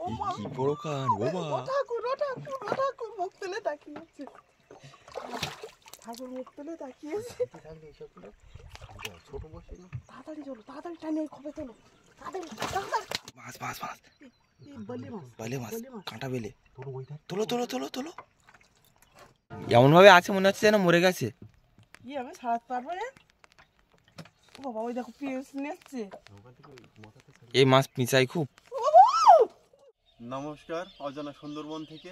কি বড় কান বাবা, ঠাকুর মুখ তুলে তাকিয়েছে, ঠাকুর মুখ তুলে তাকিয়েছে। তাড়াতাড়ি চলো, তাড়াতাড়ি টানে খবে তোলো, মাছ মাছ মাছ, বলে মাছ, কাঁটা বেলে, তোলো তোলো তোলো তোলো। এমন ভাবে আছে মনে হচ্ছে যেন মরে গেছে। কি আমি ছাড়াতে পারবো না বাবা। ওই দেখো পিস নিচ্ছে। এই মাছ পিঁচাই খুব। নমস্কার, অজানা সুন্দরবন থেকে।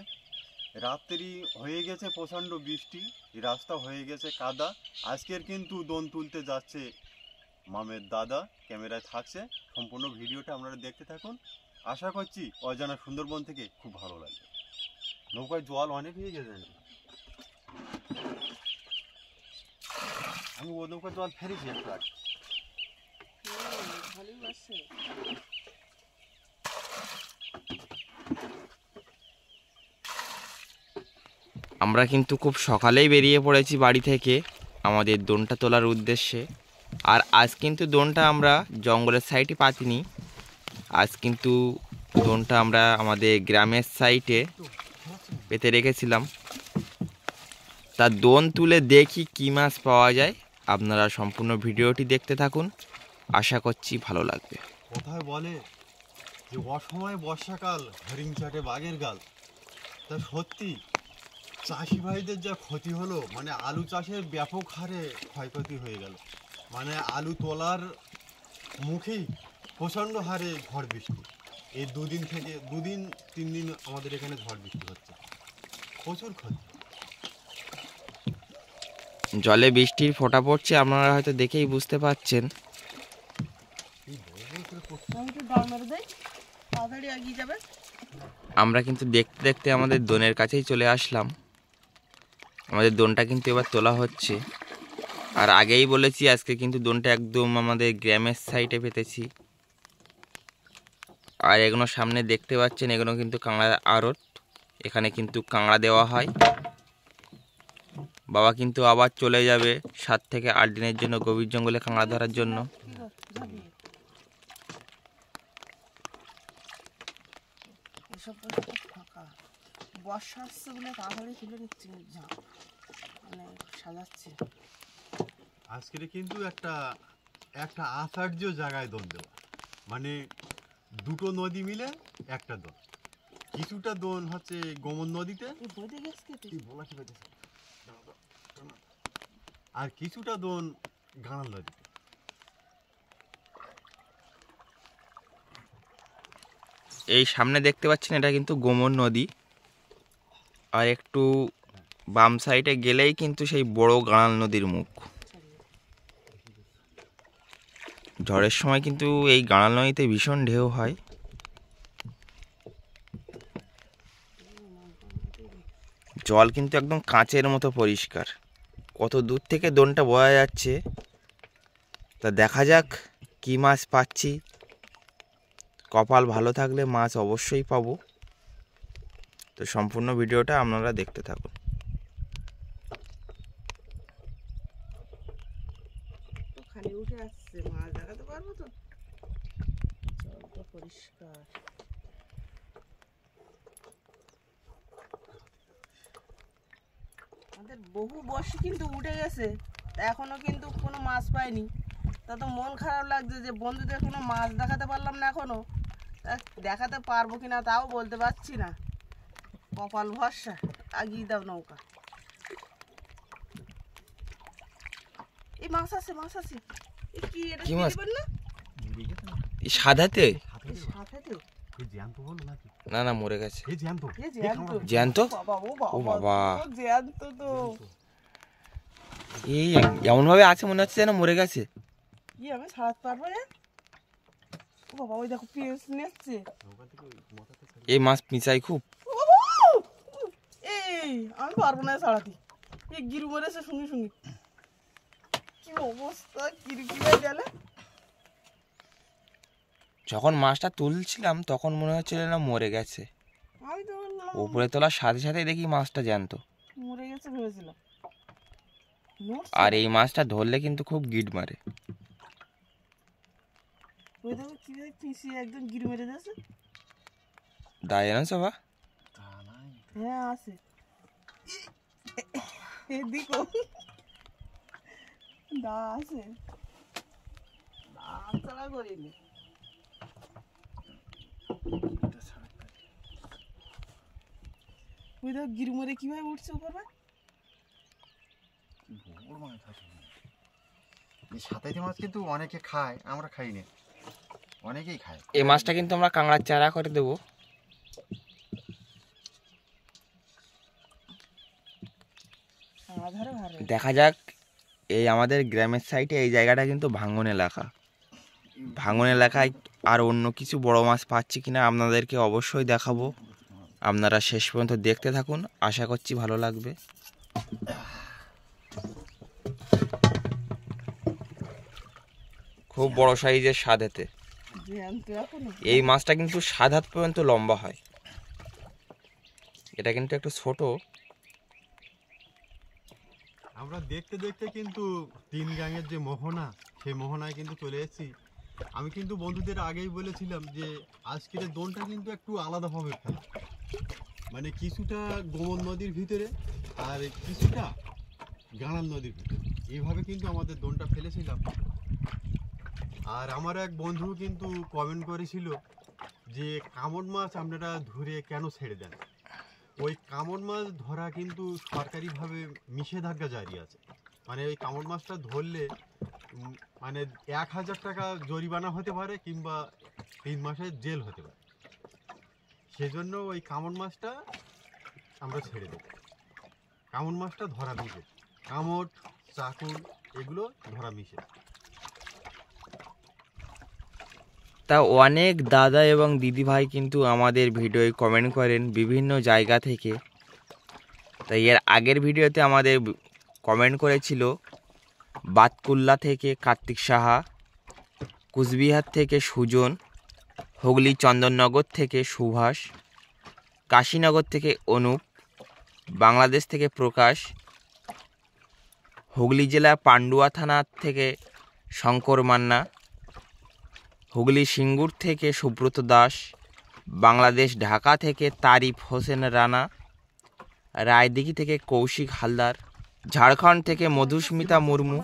রাত্রি হয়ে গেছে প্রচণ্ড বৃষ্টি, রাস্তা হয়ে গেছে কাদা। আজকের কিন্তু দোন তুলতে যাচ্ছে মামের দাদা, ক্যামেরায় থাকছে। সম্পূর্ণ ভিডিওটা আপনারা দেখতে থাকুন। আশা করছি অজানা সুন্দরবন থেকে খুব ভালো লাগবে। নৌকায় জল অনেক হয়ে গেছে, আমি ও নৌকায় জল ফেলেছি একটু আগে। আমরা কিন্তু খুব সকালেই বেরিয়ে পড়েছি বাড়ি থেকে আমাদের দোনটা তোলার উদ্দেশ্যে। আর আজ কিন্তু দোনটা আমরা জঙ্গলের সাইডে পাতিনি, আজ কিন্তু দোনটা আমরা আমাদের গ্রামের সাইডে পেতে রেখেছিলাম। তা দোন তুলে দেখি কী মাছ পাওয়া যায়। আপনারা সম্পূর্ণ ভিডিওটি দেখতে থাকুন, আশা করছি ভালো লাগবে। কোথায় বলে যে অসময়ে বর্ষাকাল হরিণ চাটে বাঘের গাল। তা সত্যি চাষি ভাইদের যা ক্ষতি হলো, মানে আলু চাষের ব্যাপক হারে ক্ষয়ক্ষতি হয়ে গেল। মানে আলু তোলার মুখেই প্রচণ্ড হারে ঝড় বৃষ্টি। এই দুদিন 3 দিন আমাদের এখানে ঝড় বৃষ্টি হচ্ছে, প্রচুর ক্ষতি। জলে বৃষ্টির ফোঁটা পড়ছে, আপনারা হয়তো দেখেই বুঝতে পারছেন। আমরা কিন্তু দেখতে দেখতে আমাদের দোনের কাছেই চলে আসলাম। আমাদের দোনটা কিন্তু এবার তোলা হচ্ছে। আর আগেই বলেছি আজকে কিন্তু দোনটা একদম আমাদের গ্রামের সাইডে পেতেছি। আর এগুলো সামনে দেখতে পাচ্ছেন, এগুলো কিন্তু কাঁকড়া আড়ত, এখানে কিন্তু কাঁকড়া দেওয়া হয়। বাবা কিন্তু আবার চলে যাবে 7 থেকে 8 দিনের জন্য গভীর জঙ্গলে কাঁকড়া ধরার জন্য। বর্ষা আসছে বলে তাড়াতাড়ি তুলে নিচ্ছি, মানে সাজাচ্ছি। আজকে কিন্তু একটা আশ্চর্য জায়গায় দোন দেওয়া, মানে দুটো নদী মিলে একটা দোন। কিছুটা দোন হচ্ছে গোমন নদীতে, আর কিছুটা দোন গাঁড়াল নদীতে। এই সামনে দেখতে পাচ্ছেন এটা কিন্তু গোমন নদী, আর একটু বাম সাইডে গেলেই কিন্তু সেই বড় গাঁড়াল নদীর মুখ। ঝড়ের সময় কিন্তু এই গাঁড়াল নদীতে ভীষণ ঢেউ হয়। জল কিন্তু একদম কাঁচের মতো পরিষ্কার, কত দূর থেকে দোনটা বোঝা যাচ্ছে। তা দেখা যাক কি মাছ পাচ্ছি। কপাল ভালো থাকলে মাছ অবশ্যই পাবো। তো সম্পূর্ণ ভিডিওটা আপনারা দেখতে থাকুন। খালি উঠে আসছে, মাছ দেখাতে পারবো তো? জলটা পরিষ্কার। আমাদের বহু বর্ষি কিন্তু উঠে গেছে, এখনো কিন্তু কোনো মাছ পাইনি। তা তো মন খারাপ লাগছে যে বন্ধুদের কোনো মাছ দেখাতে পারলাম না এখনো। দেখাতে পারবো কিনা তাও বলতে পারছি না, কপাল ভরসা। আগিয়ে দাও নৌকা। এই মাছ আছে, মাছ আছে। কি এটা, কি মাছ? সাদাতে? সাদাতে? না না, মরে গেছে। জ্যান্ত? ও বাবা, জ্যান্ত তো। এই এমন ভাবে আছে মনে হচ্ছে যেন মরে গেছে। কি আমি ছাড়াতে পারবো না ও বাবা। ওই দেখো পিস নিচ্ছে। এই মাছ পিঁচাই খুব। এই আমি পারবো না ছাড়াতে, এই গিরু মেরেছে সঙ্গে সঙ্গে। কি অবস্থা, কিরকিরে গেলে। যখন মাছটা তুলছিলাম তখন মনে হচ্ছিল না মরে গেছে, আমি তো উপরে তোলার সাথে সাথে দেখি মাছটা জ্যান্ত। মরে গেছে ভেবেছিলাম। আর এই মাছটা ধরলে কিন্তু খুব গিট মারে। ওই দেখো কিভাবে পিছিয়ে একদম গিরু মেরে দিয়েছে। দায় না সবা হ্যাঁ আছে এদিকও দা আছে ছাড়া করিনি ওই দেখ গিরমরে কিভাবে উঠছে উপর সাতাইতে মাছ কিন্তু অনেকে খায়, আমরা খাই না, অনেকেই খায়। এই মাছটা কিন্তু আমরা কাঁকড়ার চারা করে দেবো। দেখা যাক, এই আমাদের গ্রামের সাইডে এই জায়গাটা কিন্তু ভাঙন এলাকা। ভাঙন এলাকায় আর অন্য কিছু বড় মাছ পাচ্ছি কিনা আপনাদেরকে অবশ্যই দেখাবো। আপনারা শেষ পর্যন্ত দেখতে থাকুন, আশা করছি ভালো লাগবে। খুব বড় সাইজের 7 হাতে। এই মাছটা কিন্তু 7 হাত পর্যন্ত লম্বা হয়। এটা কিন্তু একটু ছোট। আমরা দেখতে দেখতে কিন্তু 3 গ্যাংয়ের যে মোহনা, সেই মোহনায় কিন্তু চলে এসেছি। আমি কিন্তু বন্ধুদের আগেই বলেছিলাম যে আজকের দোনটা কিন্তু একটু আলাদাভাবে ফেলা, মানে কিছুটা গোমন নদীর ভিতরে আর কিছুটা গাঁড়াল নদীর ভিতরে, এইভাবে কিন্তু আমাদের দোনটা ফেলেছিলাম। আর আমার এক বন্ধু কিন্তু কমেন্ট করেছিল যে কামড় মাছ আপনারা ধরে কেন ছেড়ে দেন। ওই কামড় মাছ ধরা কিন্তু সরকারিভাবে নিষেধাজ্ঞা জারি আছে, মানে ওই কামড় মাছটা ধরলে মানে 1000 টাকা জরিমানা হতে পারে কিংবা 3 মাসের জেল হতে পারে। সেজন্য ওই কামড় মাছটা আমরা ছেড়ে দেব। কামড় মাছটা ধরা নিষেধ, কামড় চাকুল এগুলো ধরা নিষেধ। তা অনেক দাদা এবং দিদি ভাই কিন্তু আমাদের ভিডিওয় কমেন্ট করেন বিভিন্ন জায়গা থেকে। তাই এর আগের ভিডিওতে আমাদের কমেন্ট করেছিল বাতকুল্লা থেকে কার্তিক সাহা, কুচবিহার থেকে সুজন, হুগলি চন্দননগর থেকে সুভাষ, কাশীনগর থেকে অনুপ, বাংলাদেশ থেকে প্রকাশ, হুগলি জেলা পান্ডুয়া থানা থেকে শঙ্কর মান্না, হুগলি সিঙ্গুর থেকে সুব্রত দাস, বাংলাদেশ ঢাকা থেকে তারিফ হোসেন রানা, রায়দিঘি থেকে কৌশিক হালদার, ঝাড়খণ্ড থেকে মধুস্মিতা মুর্মু।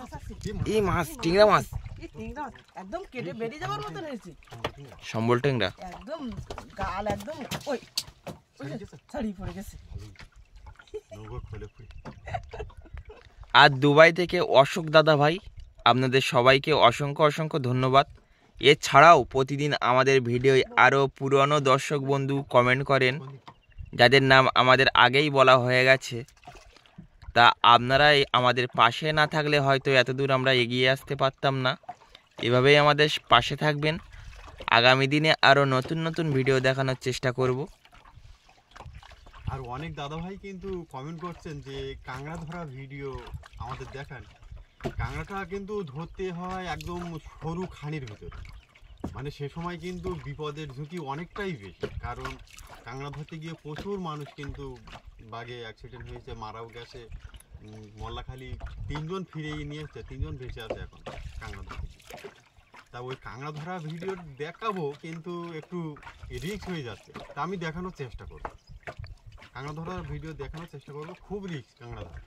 এই মাছ টিংরা মাছ একদম কেটে বেরিয়ে যাওয়ার মতো হয়েছে, সম্বল টেংরা একদম গাল একদম ওই ছাড়িয়ে পড়ে গেছে। আর দুবাই থেকে অশোক দাদা ভাই, আপনাদের সবাইকে অসংখ্য অসংখ্য ধন্যবাদ। এছাড়াও প্রতিদিন আমাদের ভিডিওয় আরও পুরনো দর্শক বন্ধু কমেন্ট করেন, যাদের নাম আমাদের আগেই বলা হয়ে গেছে। তা আপনারা আমাদের পাশে না থাকলে হয়তো এতদূর আমরা এগিয়ে আসতে পারতাম না। এভাবেই আমাদের পাশে থাকবেন। আগামী দিনে আরও নতুন নতুন ভিডিও দেখানোর চেষ্টা করব। আর অনেক দাদাভাই কিন্তু কমেন্ট করছেন যে কাঁকড়া ধরা ভিডিও আমাদের দেখান। কাঁকড়াটা কিন্তু ধরতে হয় একদম সরু খানির ভিতরে, মানে সে সময় কিন্তু বিপদের ঝুঁকি অনেকটাই বেশি, কারণ কাঁকড়া ধরতে গিয়ে প্রচুর মানুষ কিন্তু বাগে অ্যাক্সিডেন্ট হয়েছে, মারাও গেছে। মোল্লাখালী 3 জন ফিরে নিয়ে এসছে, 3 জন বেঁচে আছে এখন কাঁকড়া ধরতে। তা ওই কাঁকড়া ধরা ভিডিও দেখাবো কিন্তু একটু রিস্ক হয়ে যাচ্ছে, তা আমি দেখানোর চেষ্টা করবো। কাঁকড়া ধরার ভিডিও দেখানোর চেষ্টা করবো, খুব রিস্ক কাঁকড়া ধরা।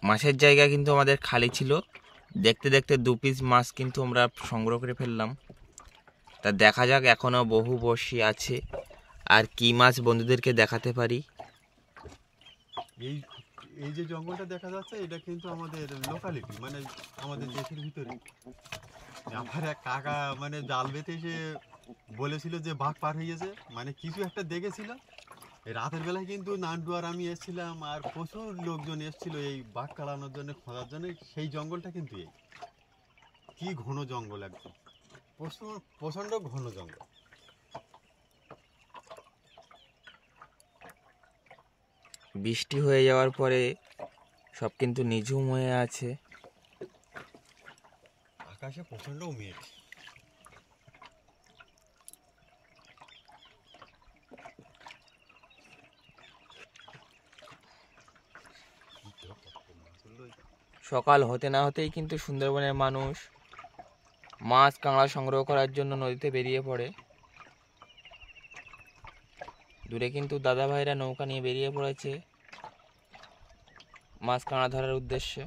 মাছের জায়গা কিন্তু আমাদের খালি ছিল, দেখতে দেখতে 2 পিস মাছ কিন্তু আমরা সংগ্রহ করে ফেললাম। তা দেখা যাক, এখনও বহু বড়শি আছে, আর কি মাছ বন্ধুদেরকে দেখাতে পারি। এই এই যে জঙ্গলটা দেখা যাচ্ছে এটা কিন্তু আমাদের লোকালিটি, মানে আমাদের দেশের ভিতরে। আমার এক কাকা মানে জাল বেঁধে এসে বলেছিল যে বাঘ পার হয়ে গেছে, মানে কিছু একটা দেখেছিল। রাতের বেলায় কিন্তু নান্টু আর আমি এসেছিলাম, আর প্রচুর লোকজন এসেছিল এই বাঘ কাড়ানোর জন্য, খোঁজার জন্য। সেই জঙ্গলটা কিন্তু এই কি ঘন জঙ্গল, একদম প্রচণ্ড ঘন জঙ্গল। বৃষ্টি হয়ে যাওয়ার পরে সব কিন্তু নিঝুম হয়ে আছে। আকাশে প্রচণ্ড মেঘ। সকাল হতে না হতেই কিন্তু সুন্দরবনের মানুষ মাছ কাঁকড়া সংগ্রহ করার জন্য নদীতে বেরিয়ে পড়ে। দূরে কিন্তু দাদা ভাইরা নৌকা নিয়ে বেরিয়ে পড়েছে মাছ কাঁকড়া ধরার উদ্দেশ্যে।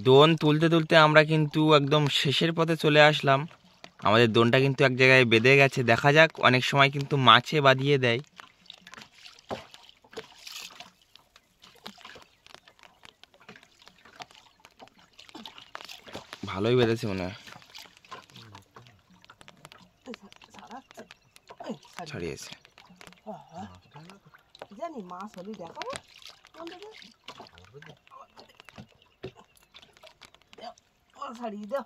দোন তুলতে তুলতে আমরা কিন্তু একদম শেষের পথে চলে আসলাম। আমাদের দোনটা কিন্তু এক জায়গায় বেঁধে গেছে, দেখা যাক, অনেক সময় কিন্তু মাছে বাঁধিয়ে দেয়। ভালোই বেঁধেছে মনে হয়, ছাড়িয়েছে। জানি মাছ হলে দেখাবো ছাড়িয়ে দাও।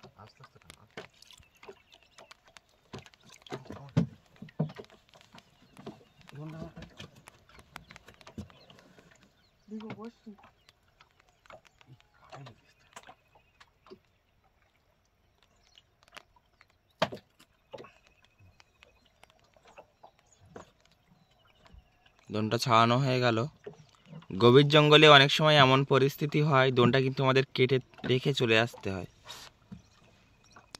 দেখো বসছি দোনটা ছাড়ানো হয়ে গেল। গভীর জঙ্গলে অনেক সময় এমন পরিস্থিতি হয়, দোনটা কিন্তু আমাদের কেটে রেখে চলে আসতে হয়।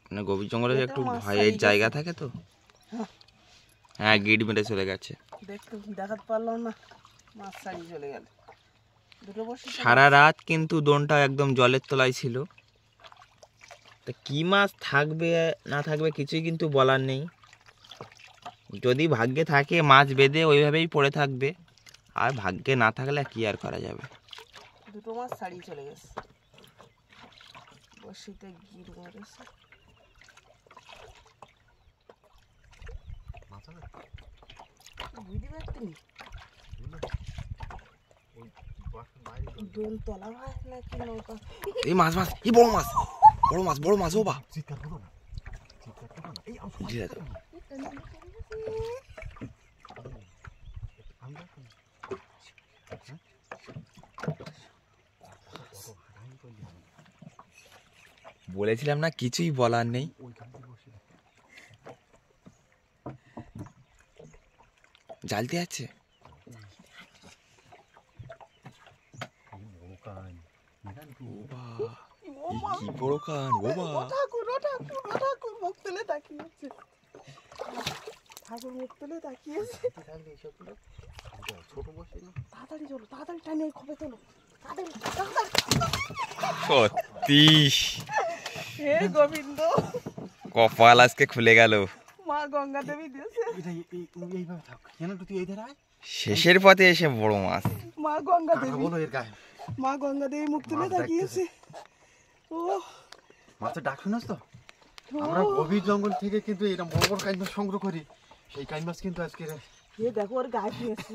মানে গভীর জঙ্গলে একটু ভয়ের জায়গা থাকে তো। হ্যাঁ, গিট মেরে চলে গেছে। দেখাতে পারলাম না, মাছ ছাড়িয়ে চলে গেল। দুটো বসে সারা রাত কিন্তু দোনটা একদম জলের তলায় ছিল। তা কি মাছ থাকবে না থাকবে কিছুই কিন্তু বলার নেই। যদি ভাগ্যে থাকে মাছ বেঁধে ওইভাবেই পড়ে থাকবে, আর ভাগ্যে না থাকলে কি আর করা যাবে। দুটো মাছ ছাড়িয়ে চলে গেছে, বসিতে গিট মেরেছে। বুঝতে পারতেনি দোন তলা ভাই নাকি নৌকা। এই মাছ মাছ, এই বড় মাছ, বড় মাছ, বড় মাছ। ও বা বলেছিলাম না কিছুই বলার নেই। জালতে আছে কি বড় কান। ও বা ঠাকুর মুখ তুলে তাকিয়েছে, ঠাকুর মুখ তুলে তাকিয়েছে। তাড়াতাড়ি চলো, তাড়াতাড়ি টানে খবে তোলো, সত্যি হে গোবিন্দ, কপাল আজকে খুলে গেল। মা গঙ্গা দেবী দিয়েছে। শেষের পথে এসে বড় মাছ। মা গঙ্গা দেবী, মা গঙ্গা দেবী মুখ তুলে তাকিয়েছে। ও মাছের ডাক শুনেছ তো? আমরা গভীর জঙ্গল থেকে কিন্তু এরকম বড় বড় কাইন মাছ সংগ্রহ করি। সেই কাইন মাছ কিন্তু আজকে দেখো ওর গায়ে দিয়েছে।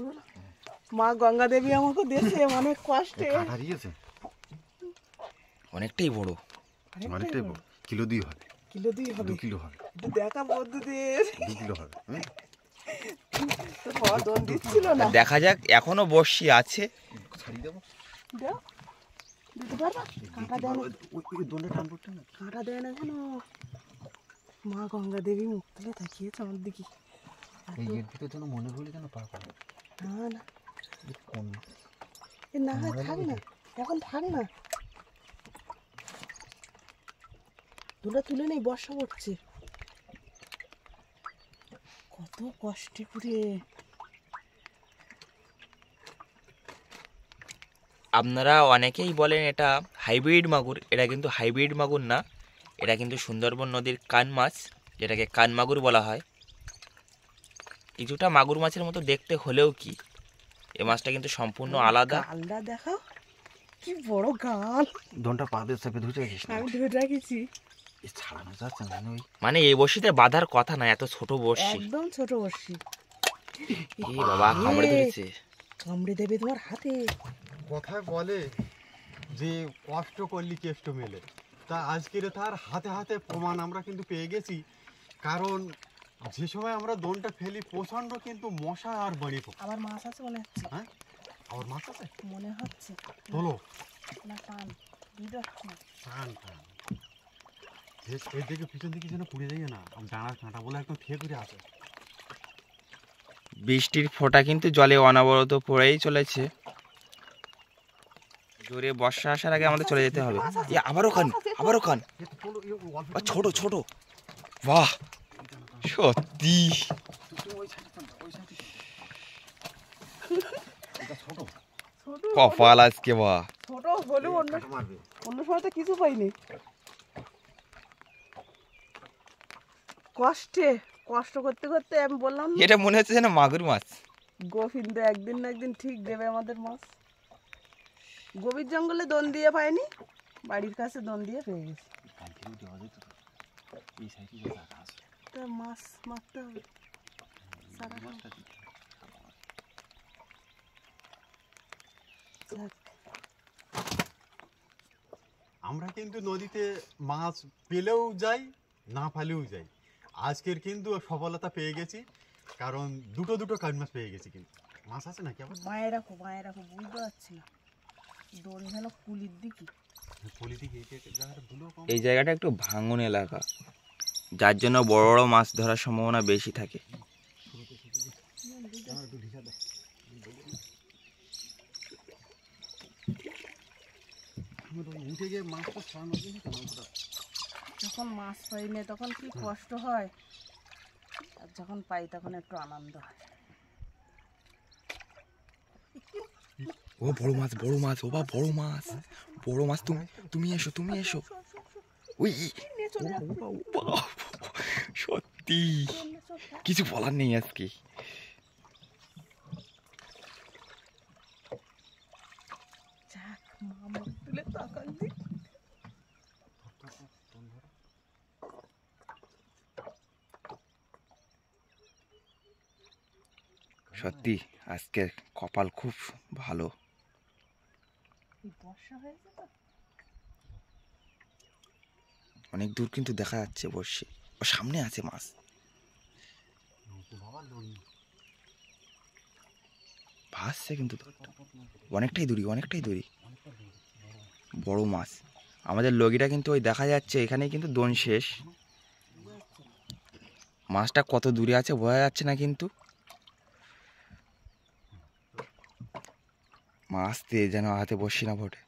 মা গঙ্গা দেবী আমাকে দিয়েছে অনেক কষ্টে। হারিয়েছে অনেকটাই বড়, অনেকটাই বড়। কিলো 2 হবে, কিলো 2 হবে, 2 কিলো হবে, দেখা বন্ধুদের 2 কিলো হবে। তো দোন দিচ্ছিল না। দেখা যাক, এখনো বর্ষি আছে। ছাড়িয়ে দেবো, দাও দিতে পারবা? কাঁটা দেয় না, ওই দোনটা টান পড়তে না, কাঁটা দেয় না কেন? মা গঙ্গা দেবী মুখ তুলে তাকিয়েছে আমার দিকে। এই এর ভিতরে যেন মনে হলো যেন পা পা না না কোন এ না থাক না, এখন থাক না, দোলটা তুলে নেই, বর্ষা পড়ছে। কত কষ্টে করে। আপনারা অনেকেই বলেন এটা হাইব্রিড মাগুর, এটা কিন্তু হাইব্রিড মাগুর না, এটা কিন্তু সুন্দরবন নদীর কান মাছ, যেটাকে কান মাগুর বলা হয়। কিছুটা মাগুর মাছের মতো দেখতে হলেও কি, এ মাছটা কিন্তু সম্পূর্ণ আলাদা। গালটা দেখাও, কি বড় গাল। দোনটা পা দিয়ে চেপে ধুতে গেছিস না? আমি ধরে রাখিছি। এই ছাড়ানো যাচ্ছে না, ওই মানে এই বড়শিতে বাঁধার কথা না, এত ছোট বড়শি। একদম ছোট বড়শি। এই বাবা কামড়ে ধরেছে। কামড়ে দেবে তোমার হাতে। কথায় বলে যে কষ্ট করলি কেষ্ট মেলে, তা আজকের তার হাতে হাতে প্রমাণ আমরা কিন্তু পেয়ে গেছি। কারণ যে সময় আমরা দোনটা ফেলি প্রচন্ড কিন্তু মশা আর বাড়ি পোকা। আবার মাছ আছে মনে হচ্ছে। হ্যাঁ, আবার মাছ আছে মনে হচ্ছে তোলো। না পান। বুঝতে পারছি না। টান টান এর দিকে পিছন দিকে যেন পুড়ে যায় না, ডানার কাঁটা বলে একদম ঠেক করে আছে। বৃষ্টির ফোঁটা কিন্তু জলে অনবরত পড়েই চলেছে। জোরে বর্ষা আসার আগে আমাদের চলে যেতে হবে। আবারও খান, আবারও খান। ছোট ছোট, বাহ সত্যি কপাল আজকে, বাহ। ছোট হলেও অন্য সময় তো কিছু পাইনি। কষ্ট করতে করতে আমি বললাম না, এটা মনে হচ্ছে যেন মাগুর মাছ। গোবিন্দ একদিন না একদিন ঠিক দেবে আমাদের মাছ। গভীর জঙ্গলে দোন দিয়ে পাইনি, বাড়ির কাছে দোন দিয়ে পেয়ে গেছি। তা মাছ মারতে হবে। যাক, আমরা কিন্তু নদীতে মাছ পেলেও যাই, না পেলেও যাই। আজকের কিন্তু সফলতা পেয়ে গেছি, কারণ দুটো কাঠ মাছ পেয়ে গেছি। কিন্তু মাছ আছে নাকি আবার? মায়ের রাখো বুঝতে পারছি না, দোন যেন কুলির দিকে। এই জায়গাটা একটু ভাঙন এলাকা, যার জন্য বড় বড় মাছ ধরার সম্ভাবনা বেশি থাকে। উঠে গিয়ে মাছটা ছাড়ানোর জন্য যখন মাছ পাই না তখন কি কষ্ট হয়, আর যখন পাই তখন একটু আনন্দ হয়। ও বড় মাছ, বড় মাছ, ও বা বড় মাছ, বড় মাছ। তুমি এসো, তুমি এসো। ওই বাহ, সত্যি কিছু বলার নেই আজকে। যাক, মা মুখ তুলে তাকান দি। সত্যি আজকে কপাল খুব ভালো। বর্ষা হয়েছে তো, অনেক দূর কিন্তু দেখা যাচ্ছে বর্ষে, ও সামনে আছে মাছ। ভাসছে কিন্তু অনেকটাই দূরি। বড় মাছ। আমাদের লগিটা কিন্তু ওই দেখা যাচ্ছে, এখানেই কিন্তু দোন শেষ। মাছটা কত দূরে আছে বোঝা যাচ্ছে না, কিন্তু মাছ দিয়ে যেন হাতে বসি না ভোটে।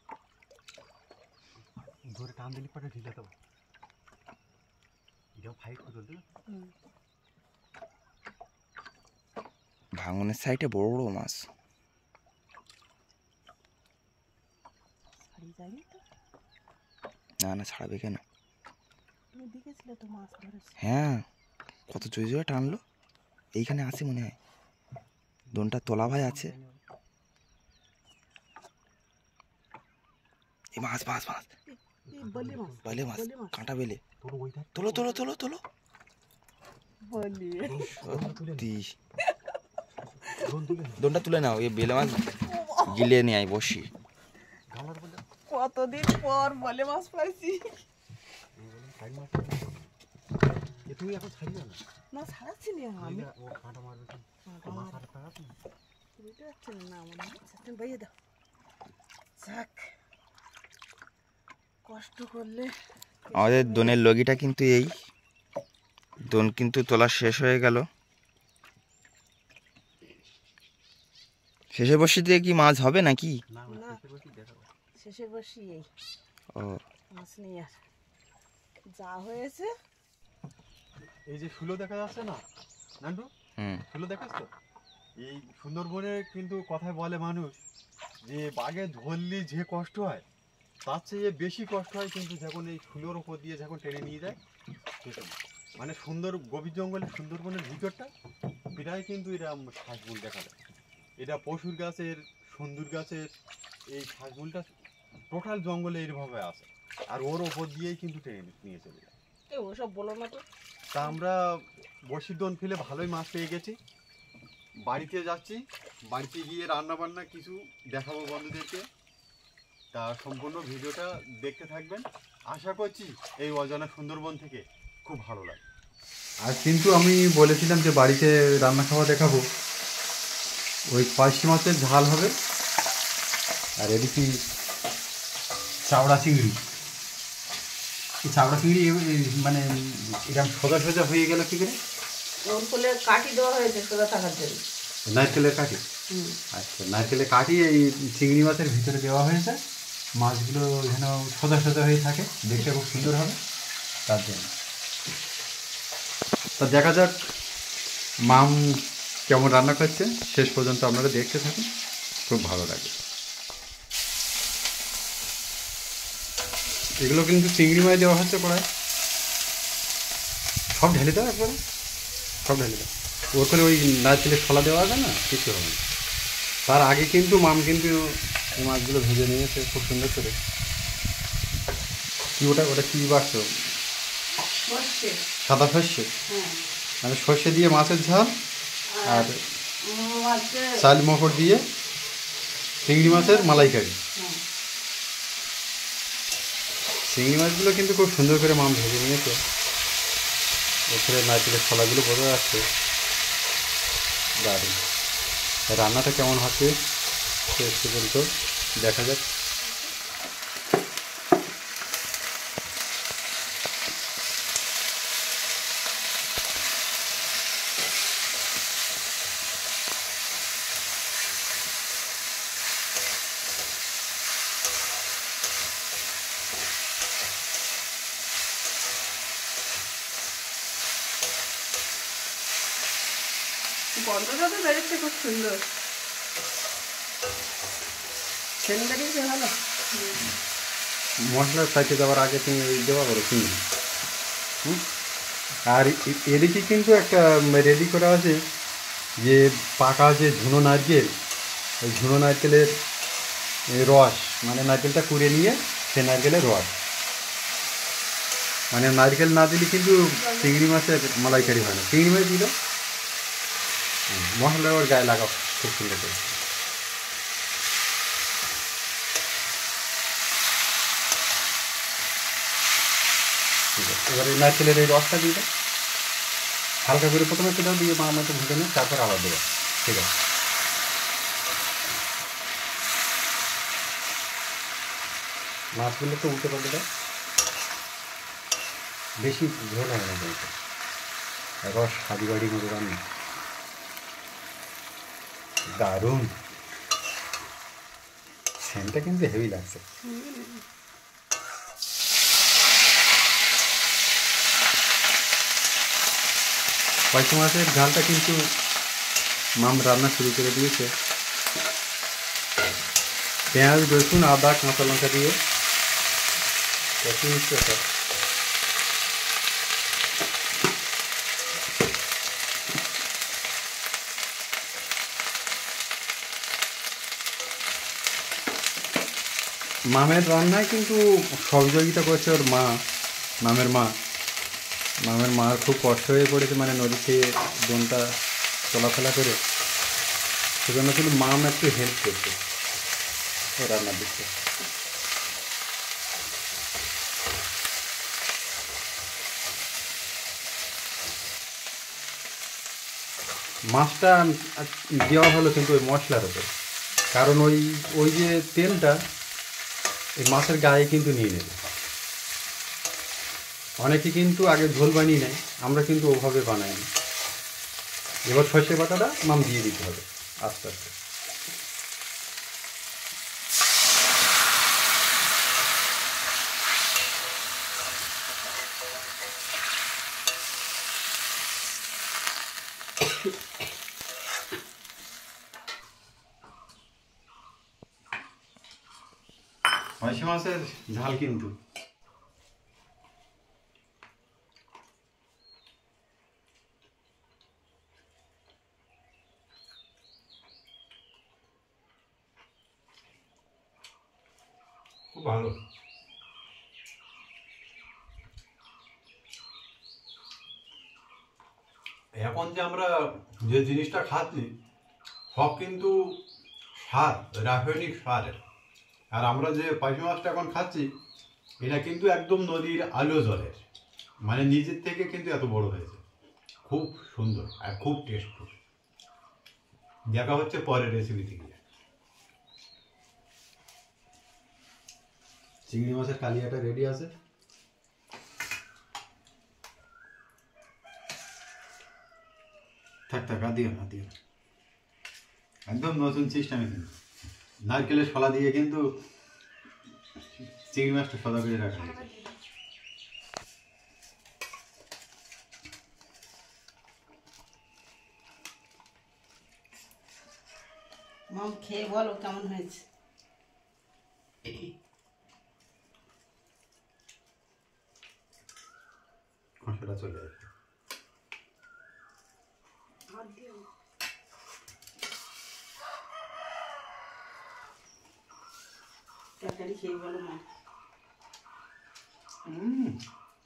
ভাঙনের সাইডে বড় বড় মাছ। ছাড়ি যায়নি তো? না ছাড়াবে কেন? তুমি দেখেছিলে তো মাছ ধরেছে। হ্যাঁ, কত জোরে টানলো। এইখানে আছে মনে হয়, দোনটা তোলা ভাই আছে। এই মাছ, বেলে মাছ, কাঁটা বেলে। তোলো। দোনটা তুলে নাও, এই বেলে মাছ গিলে নিয়ে আয় বসি। কতদিন পর বলে মাছ পাইছি। না ছাড়াচ্ছি না আমি, বুঝতে পারছি না আমার বাইয়ে দাও। যাক, কষ্ট করলে। আমাদের দোনের লগিটা কিন্তু এই দোন কিন্তু তোলা শেষ হয়ে গেল। শেষে বসি দিয়ে কি মাছ হবে নাকি? না, শেষে বসি এই ও মাছ নেই আর, যা হয়েছে। এই যে ফুলো দেখা যাচ্ছে না নান্টু, ফুলো দেখাস তো? এই সুন্দরবনে কিন্তু কথায় বলে মানুষ যে বাঘে ধরলে যে কষ্ট হয় তার চেয়ে বেশি কষ্ট হয় কিন্তু যখন এই ফুলোর উপর দিয়ে যখন টেনে নিয়ে যায় সেটা। মানে গভীর জঙ্গলে সুন্দরবনের ভিতরটা প্রায় কিন্তু এরকম শ্বাসমূল দেখা যায়। এটা পশুর গাছের, সন্দুর গাছের এই শ্বাসমূলটা টোটাল জঙ্গলে এইভাবে আছে, আর ওর ওপর দিয়েই কিন্তু টেনে নিয়ে চলে যায়। ওসব বলো না তো। তা আমরা বড়শির দোন ফেলে ভালোই মাছ পেয়ে গেছি। বাড়িতে যাচ্ছি, বাড়িতে গিয়ে রান্না বান্না কিছু দেখাবো বন্ধুদেরকে। তা সম্পূর্ণ ভিডিওটা দেখতে থাকবেন, আশা করছি এই অজানা সুন্দরবন থেকে খুব ভালো লাগে। আর কিন্তু আমি বলেছিলাম যে বাড়িতে রান্না খাওয়া দেখাবো, ওই পার্শে মাছের ঝাল হবে। আর এদিকে চাওড়া চিংড়ি। এই চাওড়া চিংড়ি মানে এরকম সোজা সোজা হয়ে গেল কী করে? ওর ফুলে কাঠি দেওয়া হয়েছে সোজা থাকার জন্য। নারকেলের কাঠি? আচ্ছা, নারকেলের কাঠি এই চিংড়ি মাছের ভিতরে দেওয়া হয়েছে, মাছগুলো যেন সোজা সোজা হয়ে থাকে, দেখতে খুব সুন্দর হবে তার জন্য। তা দেখা যাক মাম কেমন রান্না করছে, শেষ পর্যন্ত আপনারা দেখতে থাকুন, খুব ভালো লাগে। এগুলো কিন্তু চিংড়ি মাছ দেওয়া হচ্ছে কড়াই, সব ঢেলে দাও একবারে, সব ঢেলে দাও। ওর করে ওই নারকেলের ছলা দেওয়া আছে না, কিছু হবে না। তার আগে কিন্তু মাম কিন্তু এই মাছগুলো ভেজে নিয়েছে খুব সুন্দর করে। কি ওটা ওটা কী বাড়ছো? সাদা সর্ষে, মানে সর্ষে দিয়ে মাছের ঝাল আর চাল মকর দিয়ে চিংড়ি মাছের মালাইকারি। চিংড়ি মাছগুলো কিন্তু খুব সুন্দর করে মাম ভেজে নিয়েছে, ওপরে নারকেলের ছলাগুলো বোঝা যাচ্ছে। দারুণ। রান্নাটা কেমন হচ্ছে শেষ পর্যন্ত দেখা যাক। গন্ধটা তো বেরোচ্ছে খুব সুন্দর, সেন বেরিয়েছে ভালো। মশলা চাইতে যাওয়ার আগে তুমি ওই দেওয়া করো চিংড়ি। আর এদিকে কিন্তু একটা রেডি করা আছে যে পাকা যে ঝুনো নারকেল, ওই ঝুনো নারকেলের রস, মানে নারকেলটা কুড়ে নিয়ে সে নারকেলের রস, মানে নারকেল না দিলে কিন্তু চিংড়ি মাছের মালাইকারি হয় না। চিংড়ি মাছ দিল মশলা ওর গায়ে লাগাও খুব সুন্দর করে। এবার এই নারকেলের এই রসটা দিয়ে দাও, হালকা করে প্রথমে একটু দাও, দিয়ে মা মতো ভুটে নিয়ে তারপর আবার দেবো। ঠিক আছে, মাছগুলো তো উল্টে পাল্টে দাও, বেশি ঝোল হয় না কিন্তু, রস হাদি বাড়ি মতো রান্না। দারুণ, সেন্টটা কিন্তু হেভি লাগছে। পয়সা মাছের ঝালটা কিন্তু মাম রান্না শুরু করে দিয়েছে, পেঁয়াজ রসুন আদা কাঁচা লঙ্কা দিয়ে কষিয়ে নিচ্ছে ওটা। মামের রান্নায় কিন্তু সহযোগিতা করছে ওর মা, মামের মা। মামের মার খুব কষ্ট হয়ে পড়েছে, মানে নদীতে দোনটা চলাফেরা করে, সেজন্য কিন্তু মাম একটু হেল্প করছে ও রান্নার দিকটা। মাছটা দেওয়া হলো কিন্তু ওই মশলার উপর, কারণ ওই ওই যে তেলটা এই মাছের গায়ে কিন্তু নিয়ে নেবে। অনেকে কিন্তু আগে ঝোল বানিয়ে নেয়, আমরা কিন্তু ওভাবে বানাই না। এবার সর্ষে বাটাটা মাম দিয়ে দিতে হবে আস্তে আস্তে। পয়সা মাছের ঝাল কিন্তু খুব ভালো। এখন যে আমরা যে জিনিসটা খাচ্ছি সব কিন্তু সার, রাসায়নিক সার। আর আমরা যে পয়সা মাছটা এখন খাচ্ছি এটা কিন্তু একদম নদীর আলো জলের, মানে নিজের থেকে কিন্তু এত বড় হয়েছে, খুব সুন্দর আর খুব টেস্টফুল। দেখা হচ্ছে পরের রেসিপি থেকে। চিংড়ি মাছের কালিয়াটা রেডি আছে। থাক থাক, আর দিও না, দিও না। একদম নতুন সিস্টেমে কিন্তু নারকেলের শলা দিয়ে কিন্তু চিংড়ি মাছটা সদা করে রাখা হয়েছে। মাম খেয়ে বলো কেমন হয়েছে। কষাটা চলে আসবে। তরকারি খেয়ে বলো মা।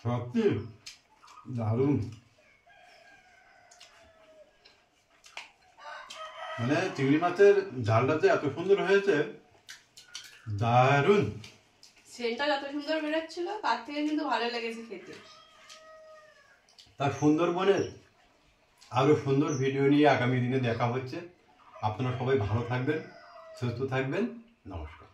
সত্যি দারুণ, মানে চিংড়ি মাছের ঝালটা যে এত সুন্দর হয়েছে, দারুণ। সেন্টটা যত সুন্দর বেরোচ্ছিল তার থেকে কিন্তু ভালো লেগেছে খেতে। তার সুন্দরবনের আরো সুন্দর ভিডিও নিয়ে আগামী দিনে দেখা হচ্ছে। আপনারা সবাই ভালো থাকবেন, সুস্থ থাকবেন। নমস্কার।